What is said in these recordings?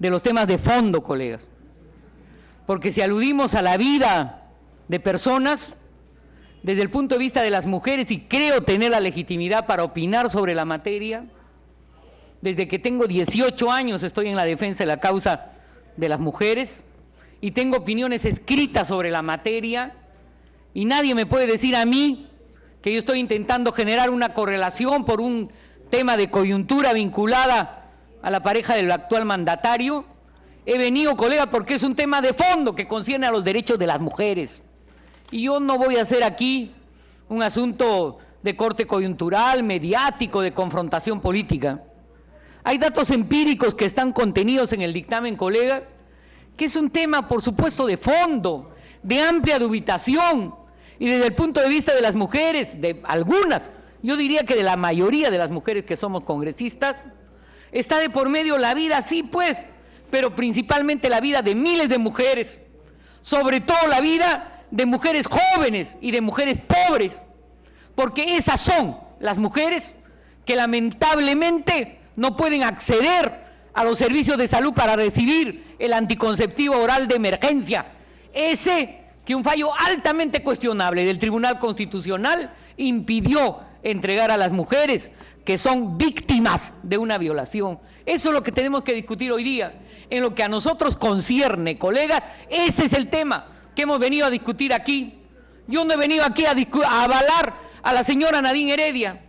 de los temas de fondo, colegas. Porque si aludimos a la vida de personas, desde el punto de vista de las mujeres, y creo tener la legitimidad para opinar sobre la materia, desde que tengo 18 años estoy en la defensa de la causa de las mujeres, y tengo opiniones escritas sobre la materia, y nadie me puede decir a mí que yo estoy intentando generar una correlación por un tema de coyuntura vinculada a la pareja del actual mandatario. He venido, colega, porque es un tema de fondo que concierne a los derechos de las mujeres. Y yo no voy a hacer aquí un asunto de corte coyuntural, mediático, de confrontación política. Hay datos empíricos que están contenidos en el dictamen, colega, que es un tema, por supuesto, de fondo, de amplia dubitación, y desde el punto de vista de las mujeres, de algunas, yo diría que de la mayoría de las mujeres que somos congresistas, está de por medio la vida, sí pues, pero principalmente la vida de miles de mujeres, sobre todo la vida de mujeres jóvenes y de mujeres pobres, porque esas son las mujeres que lamentablemente no pueden acceder a los servicios de salud para recibir el anticonceptivo oral de emergencia, ese que un fallo altamente cuestionable del Tribunal Constitucional impidió entregar a las mujeres que son víctimas de una violación. Eso es lo que tenemos que discutir hoy día. En lo que a nosotros concierne, colegas, ese es el tema que hemos venido a discutir aquí. Yo no he venido aquí a avalar a la señora Nadine Heredia.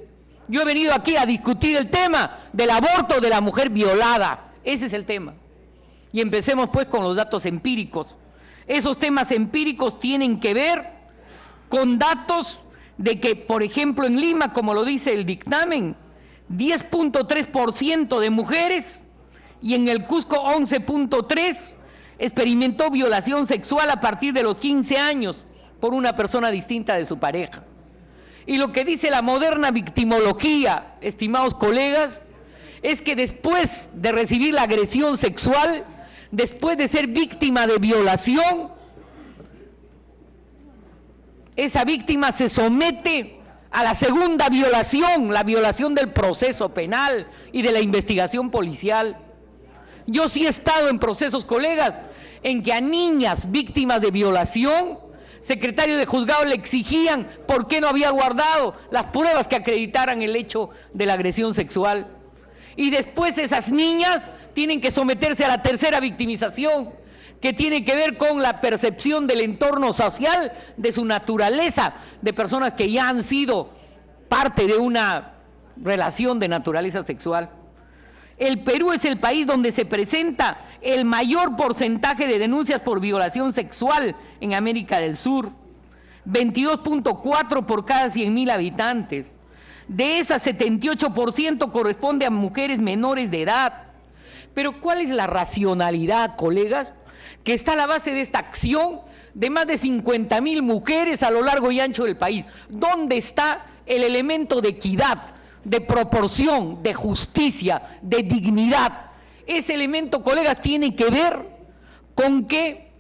Yo he venido aquí a discutir el tema del aborto de la mujer violada. Ese es el tema. Y empecemos pues con los datos empíricos. Esos temas empíricos tienen que ver con datos de que, por ejemplo, en Lima, como lo dice el dictamen, 10.3% de mujeres, y en el Cusco 11.3%, experimentó violación sexual a partir de los 15 años por una persona distinta de su pareja. Y lo que dice la moderna victimología, estimados colegas, es que después de recibir la agresión sexual, después de ser víctima de violación, esa víctima se somete a la segunda violación, la violación del proceso penal y de la investigación policial. Yo sí he estado en procesos, colegas, en que a niñas víctimas de violación, secretarios de juzgado le exigían por qué no había guardado las pruebas que acreditaran el hecho de la agresión sexual. Y después esas niñas tienen que someterse a la tercera victimización, que tiene que ver con la percepción del entorno social, de su naturaleza, de personas que ya han sido parte de una relación de naturaleza sexual. El Perú es el país donde se presenta el mayor porcentaje de denuncias por violación sexual en América del Sur, 22.4 por cada 100.000 habitantes. De esas, 78% corresponde a mujeres menores de edad. Pero ¿cuál es la racionalidad, colegas, que está a la base de esta acción de más de 50.000 mujeres a lo largo y ancho del país? ¿Dónde está el elemento de equidad, de proporción, de justicia, de dignidad? Ese elemento, colegas, tiene que ver con que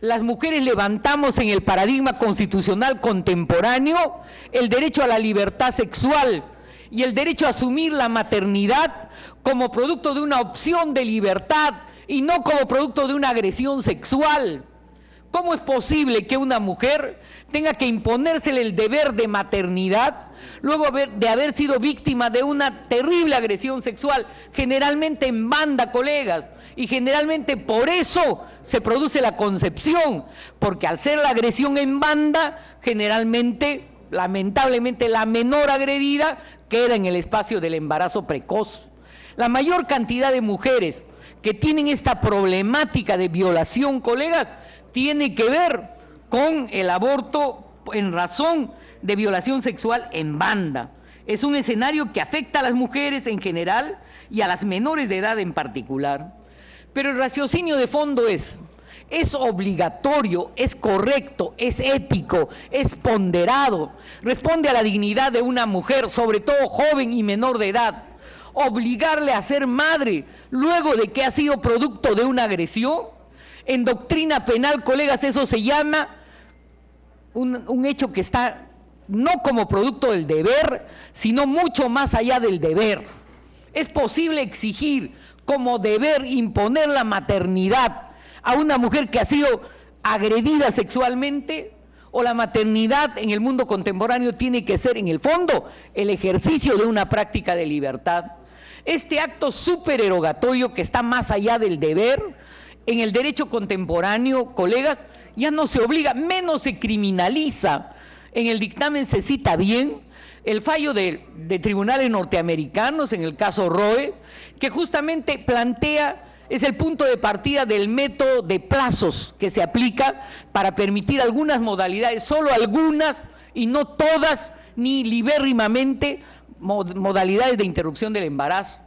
las mujeres levantamos en el paradigma constitucional contemporáneo el derecho a la libertad sexual y el derecho a asumir la maternidad como producto de una opción de libertad y no como producto de una agresión sexual. ¿Cómo es posible que una mujer tenga que imponérsele el deber de maternidad luego de haber sido víctima de una terrible agresión sexual, generalmente en banda, colegas? Y generalmente por eso se produce la concepción, porque al ser la agresión en banda, generalmente, lamentablemente, la menor agredida queda en el espacio del embarazo precoz. La mayor cantidad de mujeres que tienen esta problemática de violación, colegas, tiene que ver con el aborto en razón de violación sexual en banda. Es un escenario que afecta a las mujeres en general y a las menores de edad en particular. Pero el raciocinio de fondo es obligatorio, es correcto, es ético, es ponderado, responde a la dignidad de una mujer, sobre todo joven y menor de edad, obligarle a ser madre luego de que ha sido producto de una agresión. En doctrina penal, colegas, eso se llama un hecho que está no como producto del deber, sino mucho más allá del deber. ¿Es posible exigir como deber imponer la maternidad a una mujer que ha sido agredida sexualmente? ¿O la maternidad en el mundo contemporáneo tiene que ser, en el fondo, el ejercicio de una práctica de libertad? Este acto supererogatorio que está más allá del deber, en el derecho contemporáneo, colegas, ya no se obliga, menos se criminaliza. En el dictamen se cita bien el fallo de tribunales norteamericanos, en el caso Roe, que justamente plantea, es el punto de partida del método de plazos que se aplica para permitir algunas modalidades, solo algunas y no todas, ni libérrimamente, modalidades de interrupción del embarazo,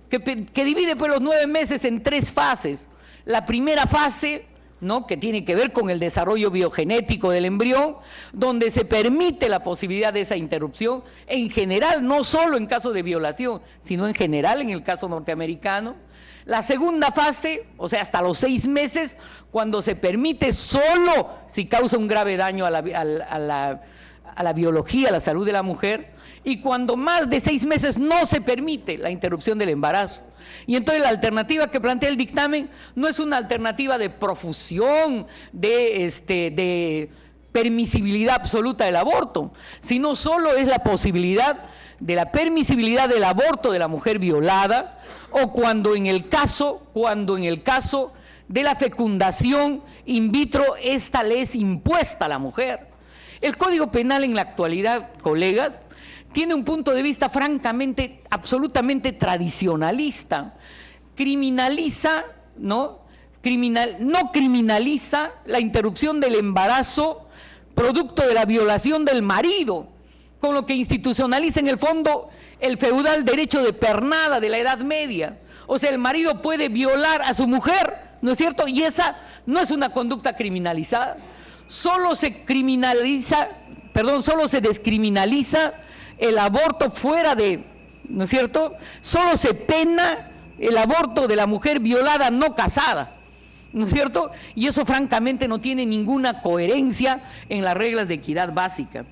que divide pues los 9 meses en 3 fases. La primera fase, ¿no?, que tiene que ver con el desarrollo biogenético del embrión, donde se permite la posibilidad de esa interrupción, en general, no solo en caso de violación, sino en general en el caso norteamericano. La segunda fase, o sea, hasta los 6 meses, cuando se permite solo si causa un grave daño a la biología, a la salud de la mujer, y cuando más de 6 meses no se permite la interrupción del embarazo. Y entonces la alternativa que plantea el dictamen no es una alternativa de profusión, de permisibilidad absoluta del aborto, sino solo es la posibilidad de la permisibilidad del aborto de la mujer violada, o cuando en el caso de la fecundación in vitro, esta le es impuesta a la mujer. El Código Penal en la actualidad, colegas, tiene un punto de vista francamente, absolutamente tradicionalista. Criminaliza, no criminaliza la interrupción del embarazo producto de la violación del marido, con lo que institucionaliza en el fondo el feudal derecho de pernada de la Edad Media. O sea, el marido puede violar a su mujer, ¿no es cierto? Y esa no es una conducta criminalizada. Solo se descriminaliza el aborto fuera de, ¿no es cierto? Solo se pena el aborto de la mujer violada no casada, ¿no es cierto? Y eso francamente no tiene ninguna coherencia en las reglas de equidad básica.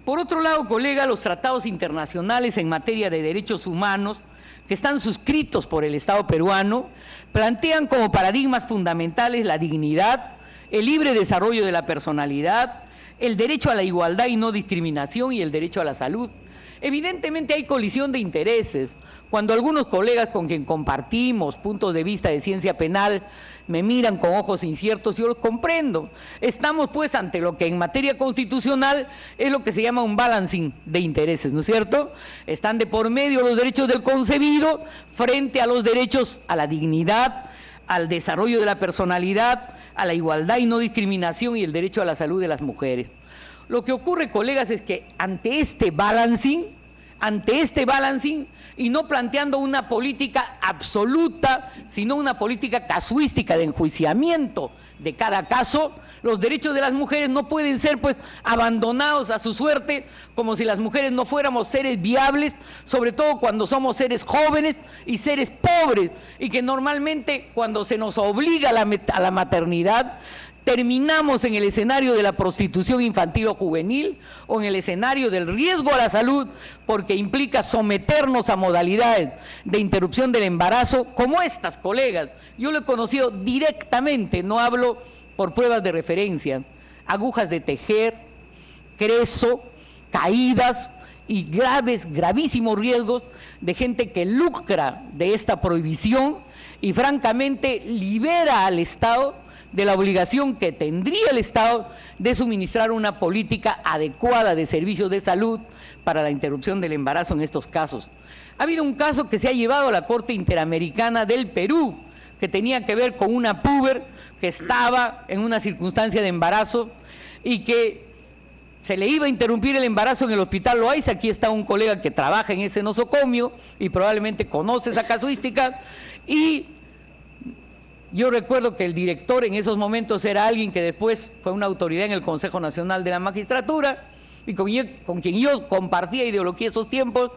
Por otro lado, colega, los tratados internacionales en materia de derechos humanos que están suscritos por el Estado peruano plantean como paradigmas fundamentales la dignidad, el libre desarrollo de la personalidad, el derecho a la igualdad y no discriminación y el derecho a la salud. Evidentemente hay colisión de intereses. Cuando algunos colegas con quien compartimos puntos de vista de ciencia penal me miran con ojos inciertos, yo los comprendo. Estamos pues ante lo que en materia constitucional es lo que se llama un balancing de intereses, ¿no es cierto? Están de por medio los derechos del concebido frente a los derechos a la dignidad, al desarrollo de la personalidad, a la igualdad y no discriminación y el derecho a la salud de las mujeres. Lo que ocurre, colegas, es que ante este balancing, y no planteando una política absoluta, sino una política casuística de enjuiciamiento de cada caso, los derechos de las mujeres no pueden ser pues abandonados a su suerte, como si las mujeres no fuéramos seres viables, sobre todo cuando somos seres jóvenes y seres pobres, y que normalmente cuando se nos obliga a la maternidad, terminamos en el escenario de la prostitución infantil o juvenil o en el escenario del riesgo a la salud, porque implica someternos a modalidades de interrupción del embarazo como estas, colegas. Yo lo he conocido directamente, no hablo por pruebas de referencia: agujas de tejer, creso, caídas y gravísimos riesgos de gente que lucra de esta prohibición y francamente libera al Estado de la obligación que tendría el Estado de suministrar una política adecuada de servicios de salud para la interrupción del embarazo en estos casos. Ha habido un caso que se ha llevado a la Corte Interamericana del Perú, que tenía que ver con una puber que estaba en una circunstancia de embarazo y que se le iba a interrumpir el embarazo en el Hospital Loaiza. Aquí está un colega que trabaja en ese nosocomio y probablemente conoce esa casuística, y yo recuerdo que el director en esos momentos era alguien que después fue una autoridad en el Consejo Nacional de la Magistratura y con quien yo compartía ideología esos tiempos,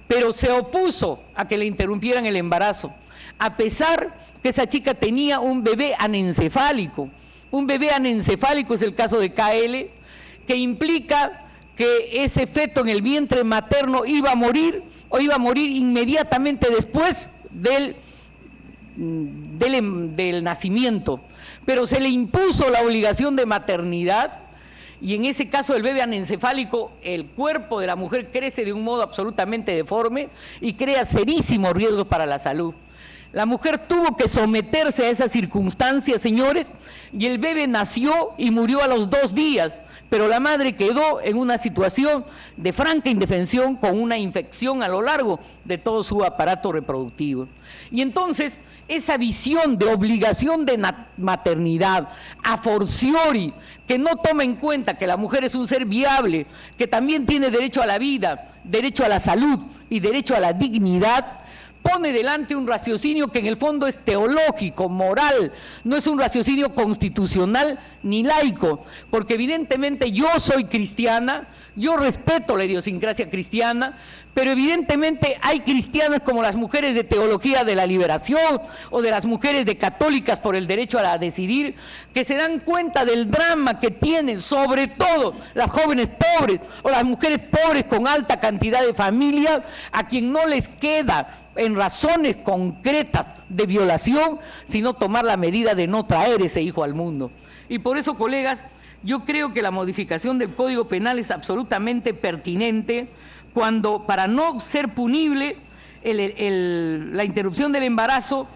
pero se opuso a que le interrumpieran el embarazo, a pesar que esa chica tenía un bebé anencefálico. Un bebé anencefálico es el caso de KL, que implica que ese feto en el vientre materno iba a morir o iba a morir inmediatamente después del nacimiento, pero se le impuso la obligación de maternidad y en ese caso del bebé anencefálico el cuerpo de la mujer crece de un modo absolutamente deforme y crea serísimos riesgos para la salud. La mujer tuvo que someterse a esas circunstancias, señores, y el bebé nació y murió a los 2 días, pero la madre quedó en una situación de franca indefensión con una infección a lo largo de todo su aparato reproductivo. Y entonces, esa visión de obligación de maternidad a fortiori, que no toma en cuenta que la mujer es un ser viable, que también tiene derecho a la vida, derecho a la salud y derecho a la dignidad, pone delante un raciocinio que en el fondo es teológico, moral, no es un raciocinio constitucional ni laico, porque evidentemente yo soy cristiana, yo respeto la idiosincrasia cristiana, pero evidentemente hay cristianas como las mujeres de Teología de la Liberación o de las mujeres de Católicas por el derecho a decidir, que se dan cuenta del drama que tienen, sobre todo las jóvenes pobres o las mujeres pobres con alta cantidad de familias, a quien no les queda en razones concretas de violación, sino tomar la medida de no traer ese hijo al mundo. Y por eso, colegas, yo creo que la modificación del Código Penal es absolutamente pertinente cuando, para no ser punible la interrupción del embarazo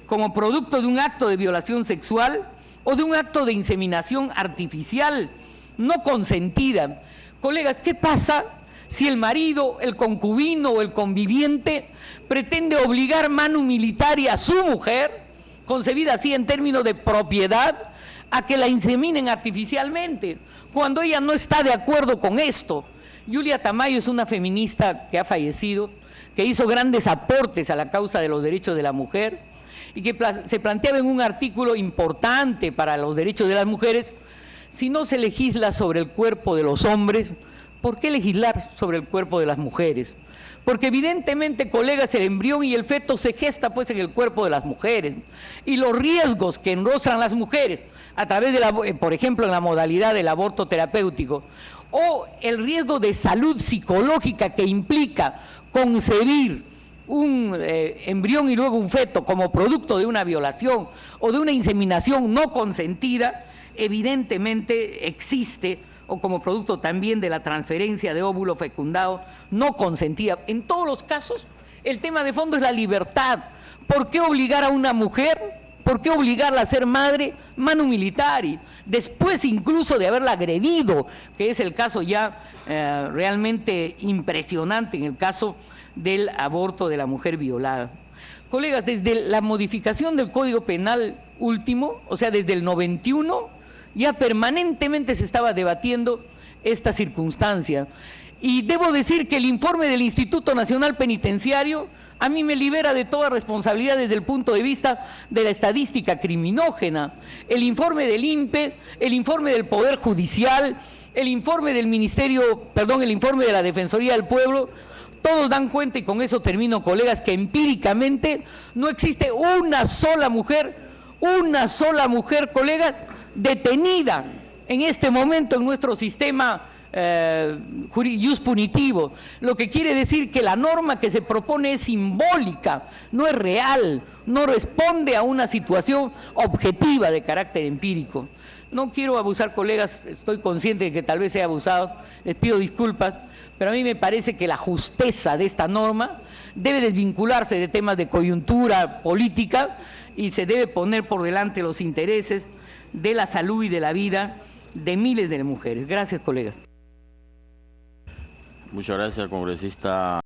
como producto de un acto de violación sexual o de un acto de inseminación artificial no consentida. Colegas, ¿qué pasa si el marido, el concubino o el conviviente pretende obligar manu militari a su mujer, concebida así en términos de propiedad, a que la inseminen artificialmente, cuando ella no está de acuerdo con esto? Julia Tamayo es una feminista que ha fallecido, que hizo grandes aportes a la causa de los derechos de la mujer y que se planteaba en un artículo importante para los derechos de las mujeres: si no se legisla sobre el cuerpo de los hombres, ¿por qué legislar sobre el cuerpo de las mujeres? Porque evidentemente, colegas, el embrión y el feto se gesta pues en el cuerpo de las mujeres, y los riesgos que enrostran las mujeres a través de por ejemplo, en la modalidad del aborto terapéutico, o el riesgo de salud psicológica que implica concebir un embrión y luego un feto como producto de una violación o de una inseminación no consentida, evidentemente existe, o como producto también de la transferencia de óvulo fecundado no consentida. En todos los casos, el tema de fondo es la libertad. ¿Por qué obligar a una mujer? ¿Por qué obligarla a ser madre manu militari? Después incluso de haberla agredido, que es el caso ya realmente impresionante en el caso del aborto de la mujer violada. Colegas, desde la modificación del Código Penal último, o sea, desde el 91, ya permanentemente se estaba debatiendo esta circunstancia. Y debo decir que el informe del Instituto Nacional Penitenciario a mí me libera de toda responsabilidad desde el punto de vista de la estadística criminógena. El informe del INPE, el informe del Poder Judicial, el informe del el informe de la Defensoría del Pueblo, todos dan cuenta, y con eso termino, colegas, que empíricamente no existe una sola mujer, colegas, detenida en este momento en nuestro sistema punitivo, lo que quiere decir que la norma que se propone es simbólica, no es real, no responde a una situación objetiva de carácter empírico. No quiero abusar, colegas, estoy consciente de que tal vez he abusado, les pido disculpas, pero a mí me parece que la justeza de esta norma debe desvincularse de temas de coyuntura política y se debe poner por delante los intereses de la salud y de la vida de miles de mujeres. Gracias, colegas. Muchas gracias, congresista.